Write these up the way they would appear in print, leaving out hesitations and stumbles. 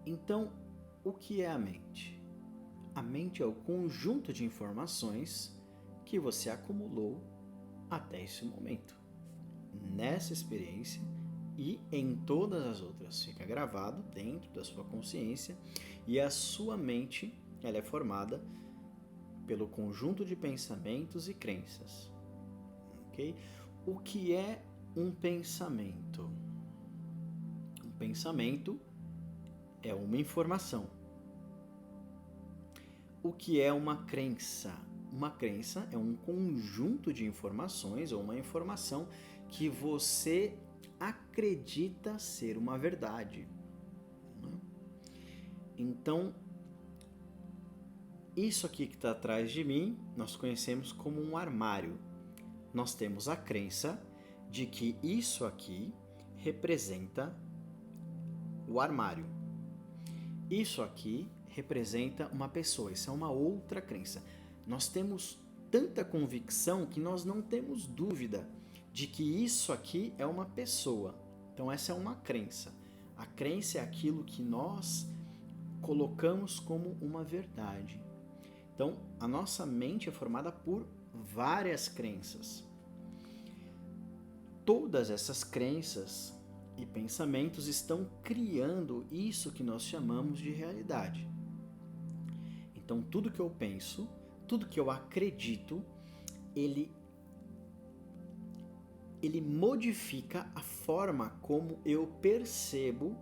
Então, o que é a mente? A mente é o conjunto de informações que você acumulou até esse momento. Nessa experiência e em todas as outras. Fica gravado dentro da sua consciência e a sua mente ela é formada pelo conjunto de pensamentos e crenças. Okay? O que é um pensamento? Um pensamento é uma informação. O que é uma crença? Uma crença é um conjunto de informações ou uma informação que você acredita ser uma verdade. Então, isso aqui que está atrás de mim, nós conhecemos como um armário. Nós temos a crença de que isso aqui representa o armário. Isso aqui representa uma pessoa, isso é uma outra crença. Nós temos tanta convicção que nós não temos dúvida de que isso aqui é uma pessoa. Então essa é uma crença. A crença é aquilo que nós colocamos como uma verdade. Então a nossa mente é formada por várias crenças. Todas essas crenças e pensamentos estão criando isso que nós chamamos de realidade. Então tudo que eu penso, tudo que eu acredito, ele modifica a forma como eu percebo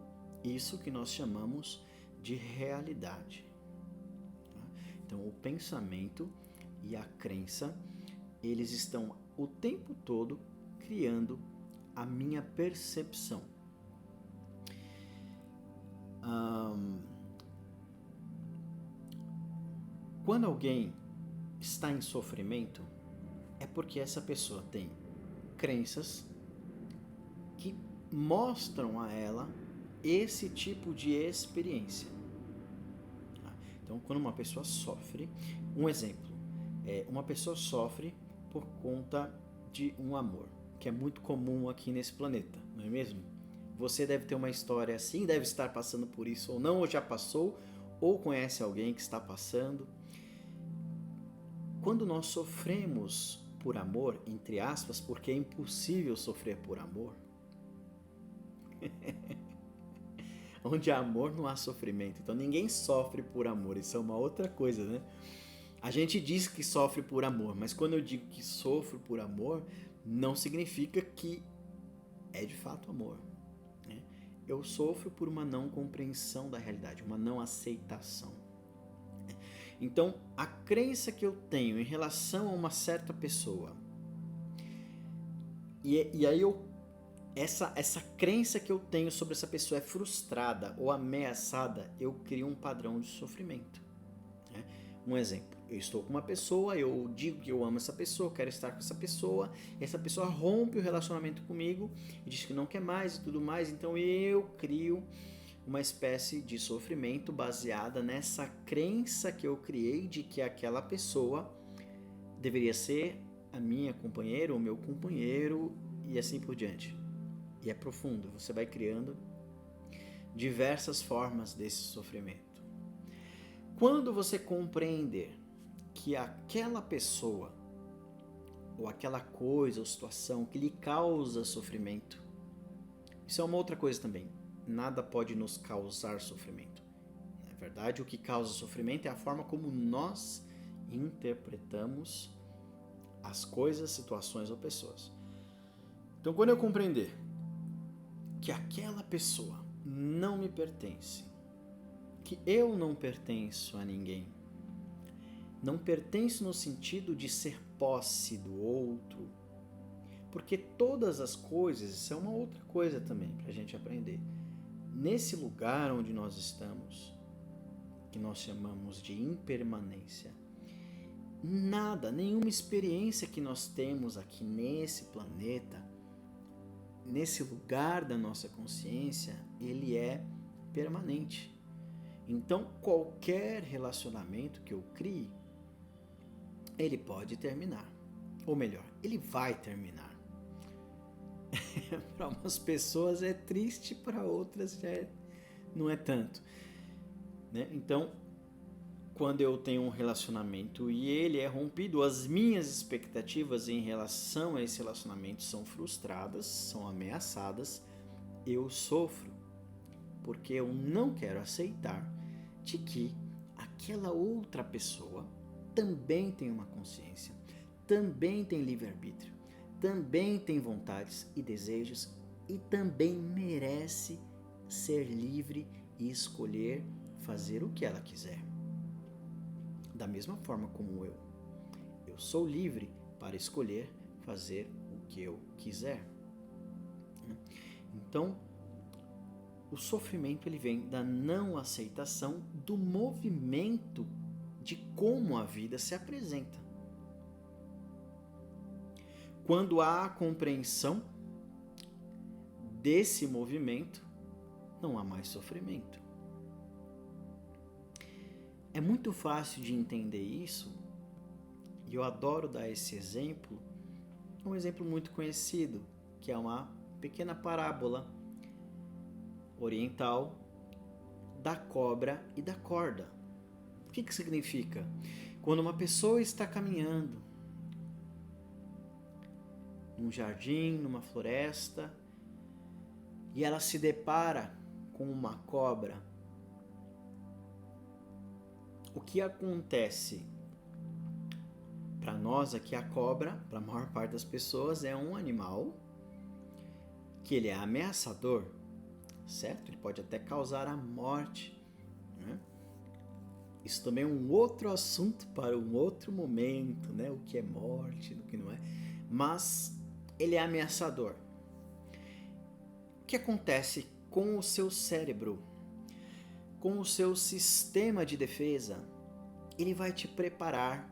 isso que nós chamamos de realidade. Então o pensamento e a crença, eles estão o tempo todo criando a minha percepção. Quando alguém está em sofrimento, é porque essa pessoa tem crenças que mostram a ela esse tipo de experiência. Então, quando uma pessoa sofre, um exemplo, uma pessoa sofre por conta de um amor, que é muito comum aqui nesse planeta, não é mesmo? Você deve ter uma história assim, deve estar passando por isso ou não, ou já passou, ou conhece alguém que está passando. Quando nós sofremos por amor, entre aspas, porque é impossível sofrer por amor, onde há amor não há sofrimento. Então ninguém sofre por amor, isso é uma outra coisa, né? A gente diz que sofre por amor, mas quando eu digo que sofro por amor, não significa que é de fato amor. Né? Eu sofro por uma não compreensão da realidade, uma não aceitação. Então, a crença que eu tenho em relação a uma certa pessoa, e aí essa crença que eu tenho sobre essa pessoa é frustrada ou ameaçada, eu crio um padrão de sofrimento. Né? Um exemplo, eu estou com uma pessoa, eu digo que eu amo essa pessoa, quero estar com essa pessoa rompe o relacionamento comigo e diz que não quer mais e tudo mais, então eu crio uma espécie de sofrimento baseada nessa crença que eu criei de que aquela pessoa deveria ser a minha companheira, o meu companheiro e assim por diante. E é profundo, você vai criando diversas formas desse sofrimento. Quando você compreender que aquela pessoa ou aquela coisa ou situação que lhe causa sofrimento, isso é uma outra coisa também. Nada pode nos causar sofrimento. Na verdade, o que causa sofrimento é a forma como nós interpretamos as coisas, situações ou pessoas. Então, quando eu compreender que aquela pessoa não me pertence, que eu não pertenço a ninguém, não pertenço no sentido de ser posse do outro, porque todas as coisas, isso é uma outra coisa também para a gente aprender. Nesse lugar onde nós estamos, que nós chamamos de impermanência, nada, nenhuma experiência que nós temos aqui nesse planeta, nesse lugar da nossa consciência, ele é permanente. Então, qualquer relacionamento que eu crie, ele pode terminar. Ou melhor, ele vai terminar. Para umas pessoas é triste, para outras já não é tanto. né? Então, quando eu tenho um relacionamento e ele é rompido, as minhas expectativas em relação a esse relacionamento são frustradas, são ameaçadas, eu sofro, porque eu não quero aceitar de que aquela outra pessoa também tem uma consciência, também tem livre-arbítrio, também tem vontades e desejos e também merece ser livre e escolher fazer o que ela quiser. Da mesma forma como eu sou livre para escolher fazer o que eu quiser. Então, o sofrimento ele vem da não aceitação do movimento de como a vida se apresenta. Quando há a compreensão desse movimento, não há mais sofrimento. É muito fácil de entender isso, e eu adoro dar esse exemplo, um exemplo muito conhecido, que é uma pequena parábola oriental da cobra e da corda. O que significa? Quando uma pessoa está caminhando num jardim, numa floresta, e ela se depara com uma cobra, o que acontece? Para nós aqui, a cobra, para a maior parte das pessoas, é um animal que ele é ameaçador, certo? Ele pode até causar a morte, né? Isso também é um outro assunto para um outro momento, né? O que é morte, o que não é. Mas ele é ameaçador. O que acontece com o seu cérebro? Com o seu sistema de defesa? Ele vai te preparar.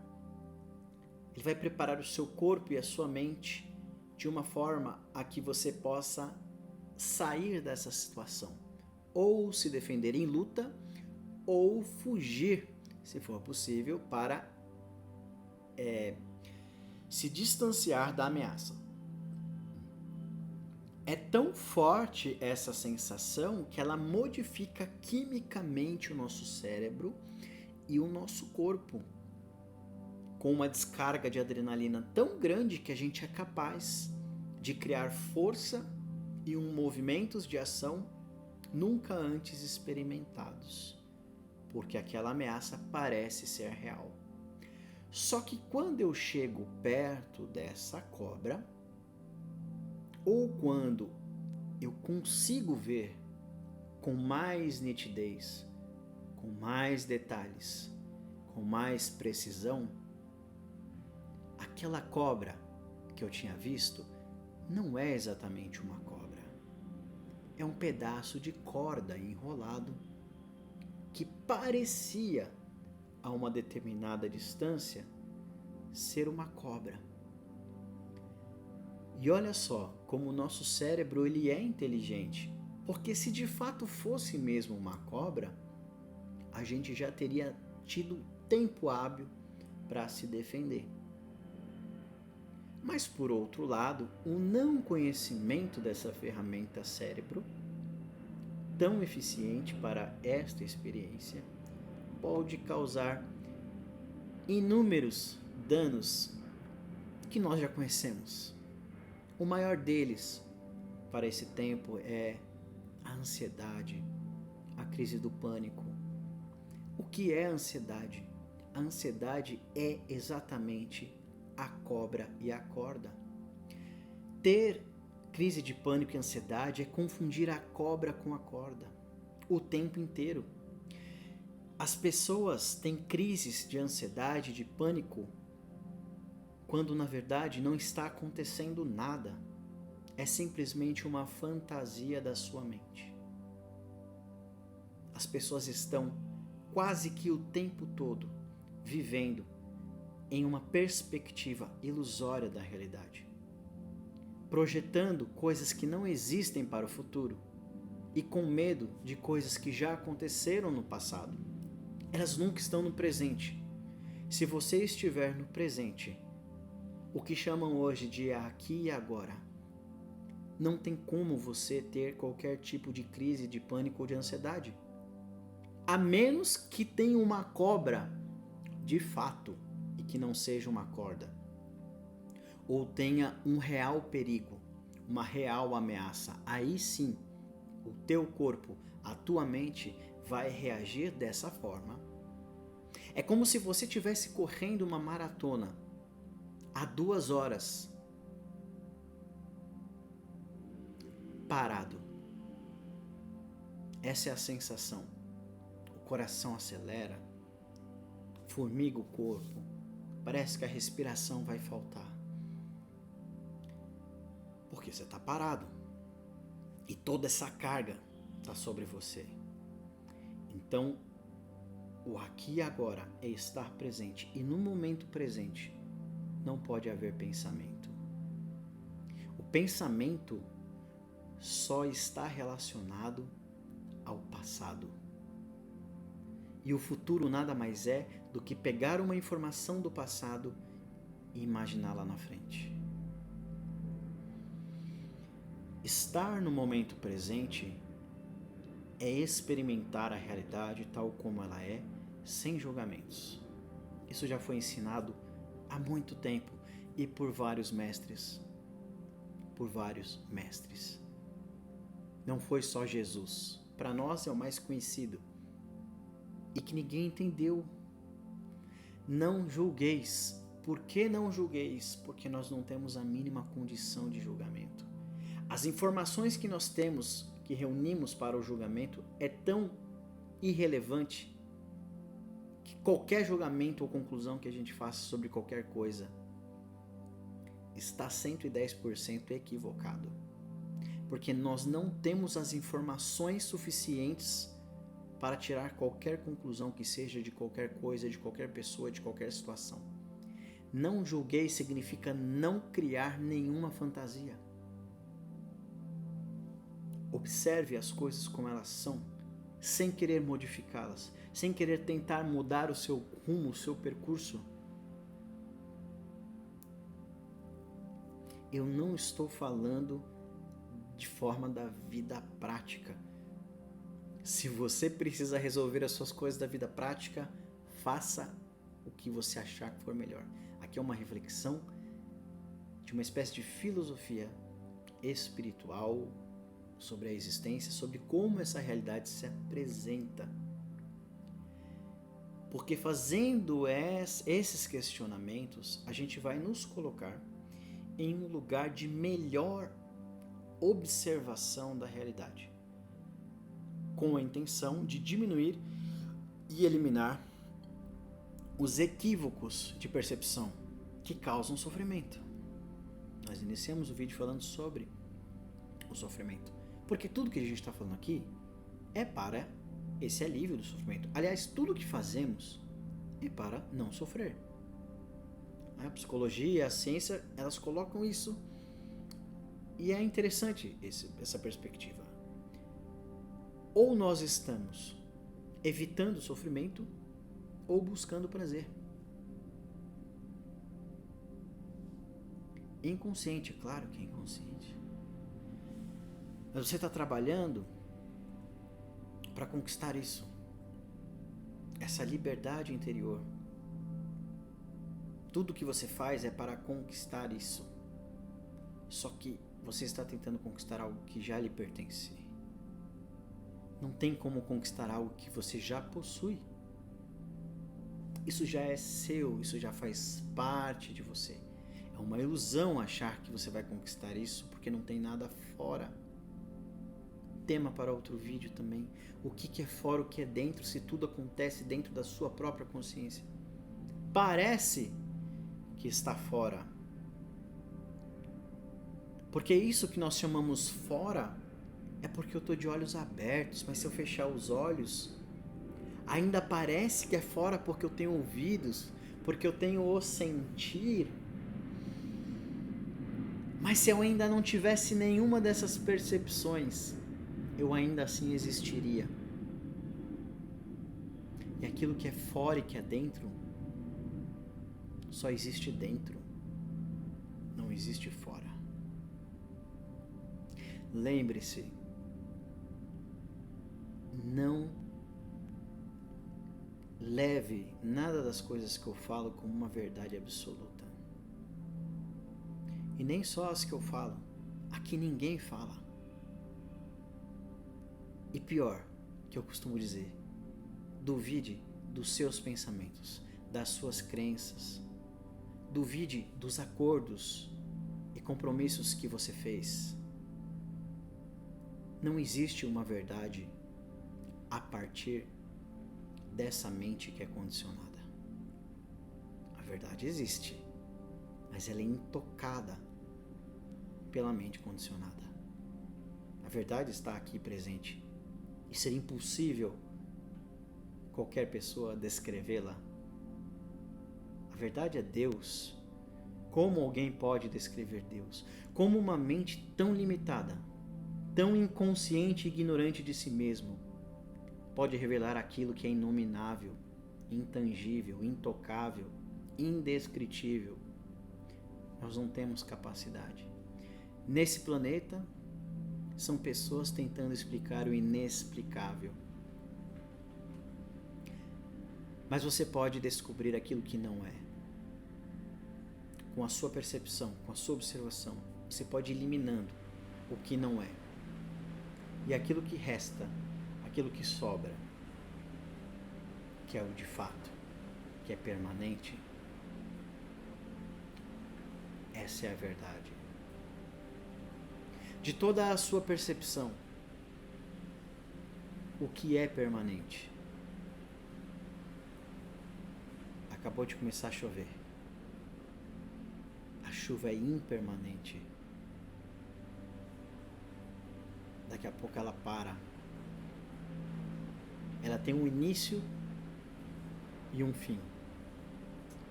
Ele vai preparar o seu corpo e a sua mente de uma forma a que você possa sair dessa situação. Ou se defender em luta, ou fugir, se for possível, para se distanciar da ameaça. É tão forte essa sensação que ela modifica quimicamente o nosso cérebro e o nosso corpo, com uma descarga de adrenalina tão grande que a gente é capaz de criar força e movimentos de ação nunca antes experimentados, porque aquela ameaça parece ser real. Só que quando eu chego perto dessa cobra, ou quando eu consigo ver com mais nitidez, com mais detalhes, com mais precisão, aquela cobra que eu tinha visto não é exatamente uma cobra. É um pedaço de corda enrolado que parecia, a uma determinada distância, ser uma cobra. E olha só como o nosso cérebro ele é inteligente, porque se de fato fosse mesmo uma cobra, a gente já teria tido tempo hábil para se defender. Mas por outro lado, o não conhecimento dessa ferramenta cérebro, tão eficiente para esta experiência, pode causar inúmeros danos que nós já conhecemos. O maior deles para esse tempo é a ansiedade, a crise do pânico. O que é a ansiedade? A ansiedade é exatamente a cobra e a corda. Ter crise de pânico e ansiedade é confundir a cobra com a corda o tempo inteiro. As pessoas têm crises de ansiedade, de pânico, quando na verdade não está acontecendo nada. É simplesmente uma fantasia da sua mente. As pessoas estão quase que o tempo todo vivendo em uma perspectiva ilusória da realidade, projetando coisas que não existem para o futuro e com medo de coisas que já aconteceram no passado. Elas nunca estão no presente. Se você estiver no presente, o que chamam hoje de aqui e agora, não tem como você ter qualquer tipo de crise de pânico ou de ansiedade. A menos que tenha uma cobra de fato e que não seja uma corda, ou tenha um real perigo, uma real ameaça, aí sim o teu corpo, a tua mente vai reagir dessa forma. É como se você estivesse correndo uma maratona há 2 horas, parado. Essa é a sensação. O coração acelera, formiga o corpo, parece que a respiração vai faltar. Porque você está parado e toda essa carga está sobre você. Então, o aqui e agora é estar presente, e no momento presente não pode haver pensamento. O pensamento só está relacionado ao passado. E o futuro nada mais é do que pegar uma informação do passado e imaginá-la na frente. Estar no momento presente é experimentar a realidade tal como ela é, sem julgamentos. Isso já foi ensinado há muito tempo e por vários mestres. Não foi só Jesus. Para nós é o mais conhecido e que ninguém entendeu. Não julgueis. Por que não julgueis? Porque nós não temos a mínima condição de julgamento. As informações que nós temos, que reunimos para o julgamento, é tão irrelevante que qualquer julgamento ou conclusão que a gente faça sobre qualquer coisa está 110% equivocado. Porque nós não temos as informações suficientes para tirar qualquer conclusão que seja de qualquer coisa, de qualquer pessoa, de qualquer situação. Não julguei significa não criar nenhuma fantasia. Observe as coisas como elas são, sem querer modificá-las, sem querer tentar mudar o seu rumo, o seu percurso. Eu não estou falando de forma da vida prática. Se você precisa resolver as suas coisas da vida prática, faça o que você achar que for melhor. Aqui é uma reflexão de uma espécie de filosofia espiritual sobre a existência, sobre como essa realidade se apresenta. Porque fazendo esses questionamentos, a gente vai nos colocar em um lugar de melhor observação da realidade, com a intenção de diminuir e eliminar os equívocos de percepção que causam sofrimento. Nós iniciamos o vídeo falando sobre o sofrimento, porque tudo que a gente está falando aqui é para esse alívio do sofrimento. Aliás, tudo que fazemos é para não sofrer. A psicologia, a ciência, elas colocam isso, e é interessante essa perspectiva. Ou nós estamos evitando o sofrimento ou buscando prazer. Inconsciente, claro que é inconsciente. Mas você está trabalhando para conquistar isso. Essa liberdade interior. Tudo que você faz é para conquistar isso. Só que você está tentando conquistar algo que já lhe pertence. Não tem como conquistar algo que você já possui. Isso já é seu, isso já faz parte de você. É uma ilusão achar que você vai conquistar isso porque não tem nada fora. Tema para outro vídeo também. O que é fora, o que é dentro, se tudo acontece dentro da sua própria consciência. Parece que está fora. Porque isso que nós chamamos fora é porque eu estou de olhos abertos, mas se eu fechar os olhos, ainda parece que é fora porque eu tenho ouvidos, porque eu tenho o sentir. Mas se eu ainda não tivesse nenhuma dessas percepções, eu ainda assim existiria. E aquilo que é fora e que é dentro, só existe dentro, não existe fora. Lembre-se, não leve nada das coisas que eu falo como uma verdade absoluta. E nem só as que eu falo, a que ninguém fala. E pior, que eu costumo dizer, duvide dos seus pensamentos, das suas crenças. Duvide dos acordos e compromissos que você fez. Não existe uma verdade a partir dessa mente que é condicionada. A verdade existe, mas ela é intocada pela mente condicionada. A verdade está aqui presente e seria impossível qualquer pessoa descrevê-la. A verdade é Deus. Como alguém pode descrever Deus? Como uma mente tão limitada, tão inconsciente e ignorante de si mesmo, pode revelar aquilo que é inominável, intangível, intocável, indescritível? Nós não temos capacidade. Nesse planeta, são pessoas tentando explicar o inexplicável. Mas você pode descobrir aquilo que não é. Com a sua percepção, com a sua observação, você pode ir eliminando o que não é. E aquilo que resta, aquilo que sobra, que é o de fato, que é permanente, essa é a verdade. De toda a sua percepção, o que é permanente? Acabou de começar a chover. A chuva é impermanente. Daqui a pouco ela para. Ela tem um início e um fim.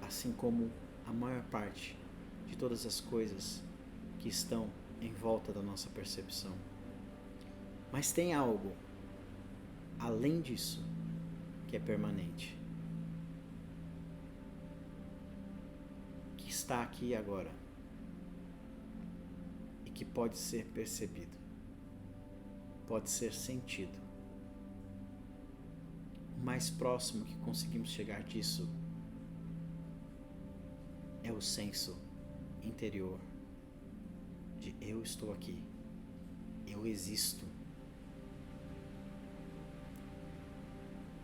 Assim como a maior parte de todas as coisas que estão em volta da nossa percepção. Mas tem algo além disso que é permanente, que está aqui agora e que pode ser percebido, pode ser sentido. O mais próximo que conseguimos chegar disso é o senso interior de eu estou aqui, eu existo.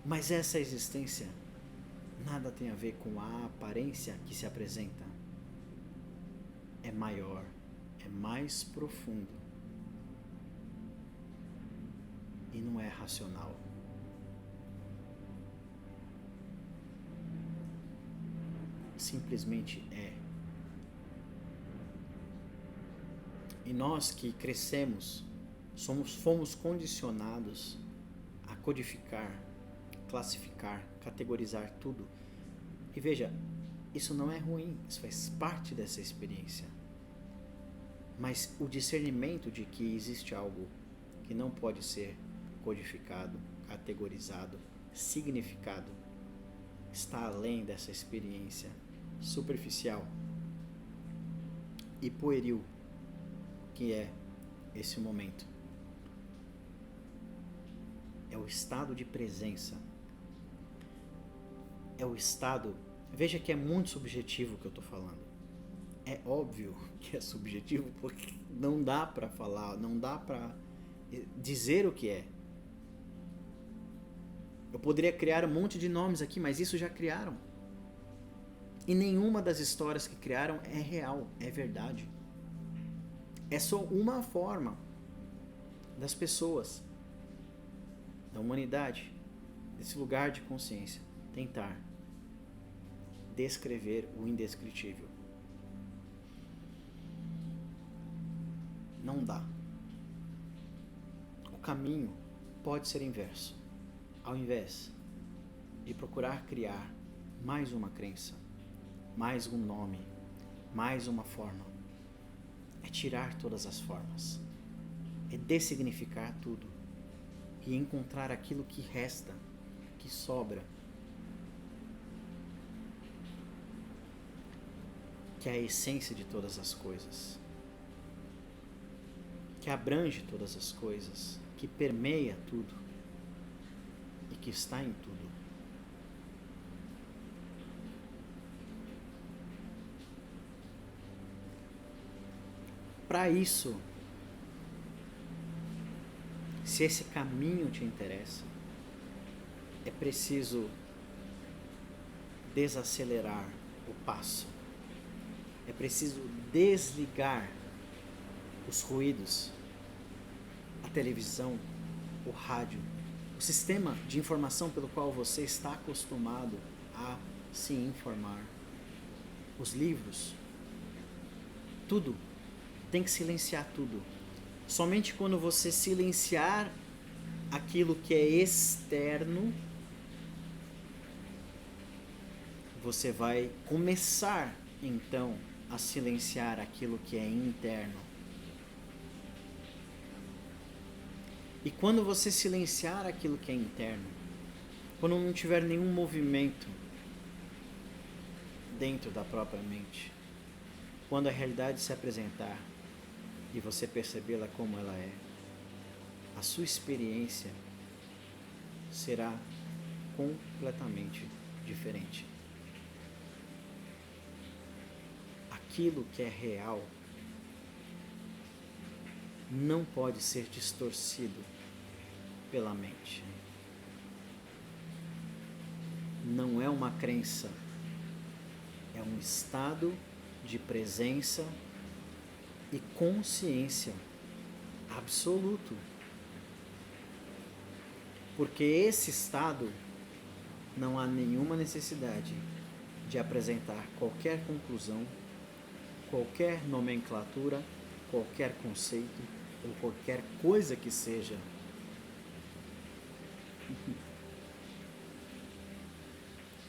Mas essa existência nada tem a ver com a aparência que se apresenta. É maior, é mais profundo e não é racional. Simplesmente é. E nós que crescemos, fomos condicionados a codificar, classificar, categorizar tudo. E veja, isso não é ruim, isso faz parte dessa experiência. Mas o discernimento de que existe algo que não pode ser codificado, categorizado, significado, está além dessa experiência superficial e pueril que é esse momento. É o estado de presença. É o estado... Veja que é muito subjetivo o que eu estou falando. É óbvio que é subjetivo porque não dá para falar, não dá para dizer o que é. Eu poderia criar um monte de nomes aqui, mas isso já criaram. E nenhuma das histórias que criaram é real, é verdade. É só uma forma das pessoas, da humanidade, desse lugar de consciência, tentar descrever o indescritível. Não dá. O caminho pode ser inverso. Ao invés de procurar criar mais uma crença, mais um nome, mais uma forma, é tirar todas as formas, é dessignificar tudo e encontrar aquilo que resta, que sobra, que é a essência de todas as coisas, que abrange todas as coisas, que permeia tudo e que está em tudo. para isso, se esse caminho te interessa, é preciso desacelerar o passo. É preciso desligar os ruídos, a televisão, o rádio, o sistema de informação pelo qual você está acostumado a se informar, os livros, tudo. Tem que silenciar tudo. Somente quando você silenciar aquilo que é externo, você vai começar então a silenciar aquilo que é interno. E quando você silenciar aquilo que é interno, quando não tiver nenhum movimento dentro da própria mente, quando a realidade se apresentar e você percebê-la como ela é, a sua experiência será completamente diferente. Aquilo que é real não pode ser distorcido pela mente. Não é uma crença, é um estado de presença e consciência absoluto. Porque esse estado não há nenhuma necessidade de apresentar qualquer conclusão, qualquer nomenclatura, qualquer conceito ou qualquer coisa que seja.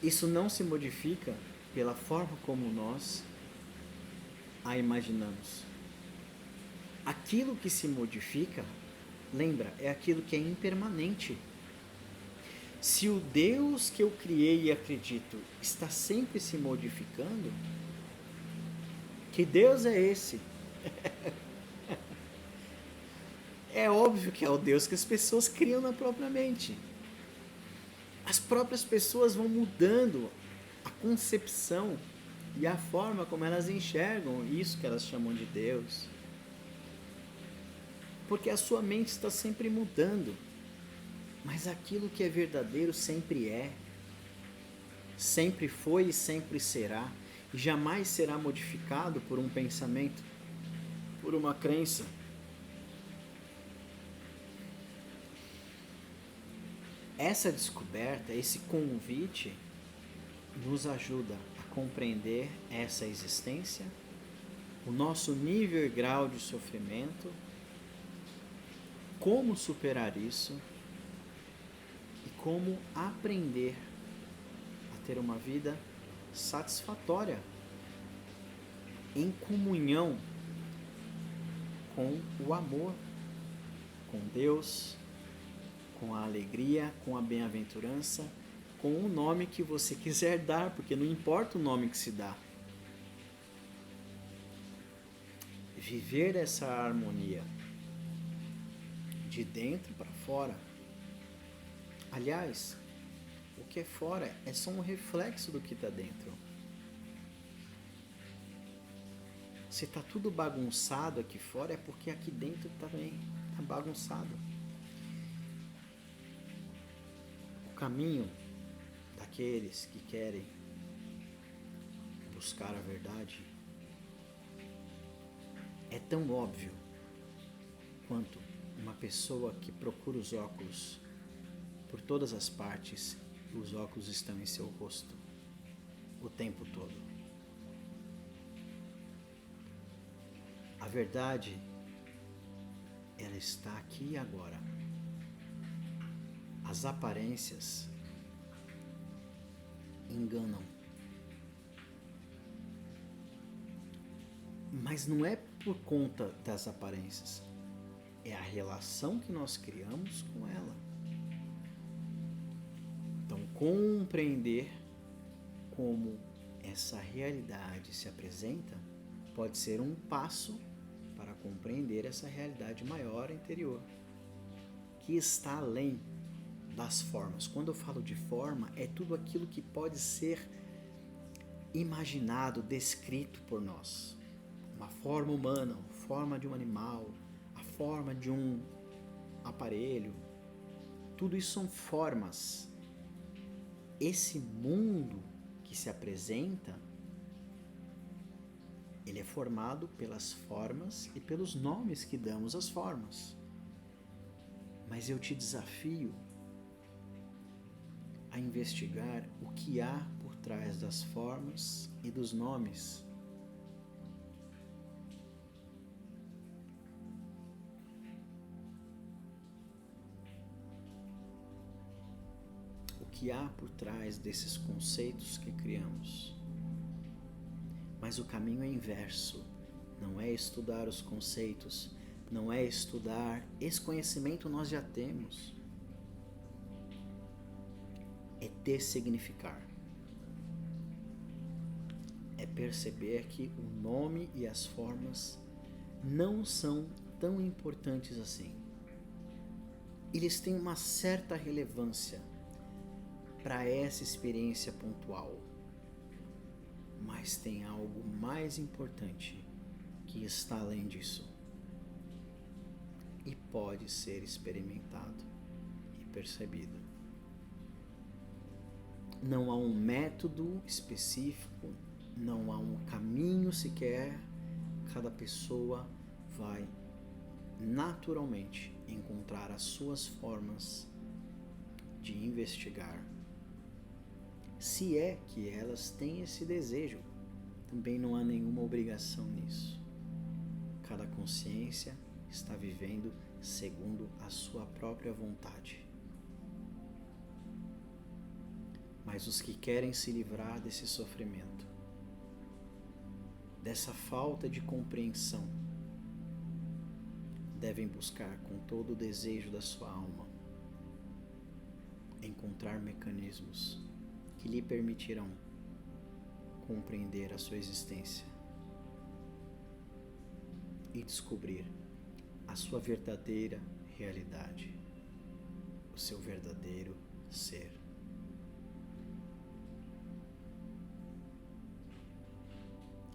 Isso não se modifica pela forma como nós a imaginamos. Aquilo que se modifica, lembra, é aquilo que é impermanente. Se o Deus que eu criei e acredito está sempre se modificando, que Deus é esse? É óbvio que é o Deus que as pessoas criam na própria mente. As próprias pessoas vão mudando a concepção e a forma como elas enxergam isso que elas chamam de Deus. Porque a sua mente está sempre mudando. Mas aquilo que é verdadeiro sempre é. Sempre foi e sempre será. E jamais será modificado por um pensamento, por uma crença. Essa descoberta, esse convite, nos ajuda a compreender essa existência, o nosso nível e grau de sofrimento, como superar isso e como aprender a ter uma vida satisfatória, em comunhão com o amor, com Deus, com a alegria, com a bem-aventurança, com o nome que você quiser dar, porque não importa o nome que se dá. Viver essa harmonia de dentro para fora. Aliás, o que é fora é só um reflexo do que está dentro. Se está tudo bagunçado aqui fora, é porque aqui dentro também está bagunçado. O caminho daqueles que querem buscar a verdade é tão óbvio quanto uma pessoa que procura os óculos por todas as partes e os óculos estão em seu rosto o tempo todo. A verdade, ela está aqui e agora. As aparências enganam. Mas não é por conta das aparências. É a relação que nós criamos com ela. Então, compreender como essa realidade se apresenta pode ser um passo para compreender essa realidade maior interior, que está além das formas. Quando eu falo de forma, é tudo aquilo que pode ser imaginado, descrito por nós. Uma forma humana, forma de um animal, a forma de um aparelho. Tudo isso são formas. Esse mundo que se apresenta, ele é formado pelas formas e pelos nomes que damos às formas. Mas eu te desafio a investigar o que há por trás das formas e dos nomes. O que há por trás desses conceitos que criamos. Mas o caminho é inverso. Não é estudar os conceitos, não é estudar, esse conhecimento nós já temos. É dessignificar. É perceber que o nome e as formas não são tão importantes assim. Eles têm uma certa relevância para essa experiência pontual. Mas tem algo mais importante que está além disso. E pode ser experimentado e percebido. Não há um método específico, não há um caminho sequer. Cada pessoa vai naturalmente encontrar as suas formas de investigar. Se é que elas têm esse desejo, também não há nenhuma obrigação nisso. Cada consciência está vivendo segundo a sua própria vontade. Mas os que querem se livrar desse sofrimento, dessa falta de compreensão, devem buscar com todo o desejo da sua alma encontrar mecanismos que lhe permitirão compreender a sua existência e descobrir a sua verdadeira realidade, o seu verdadeiro ser.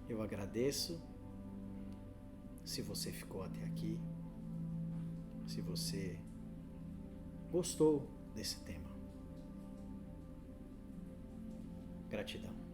Eu agradeço se você ficou até aqui, se você gostou desse tema. Gratidão.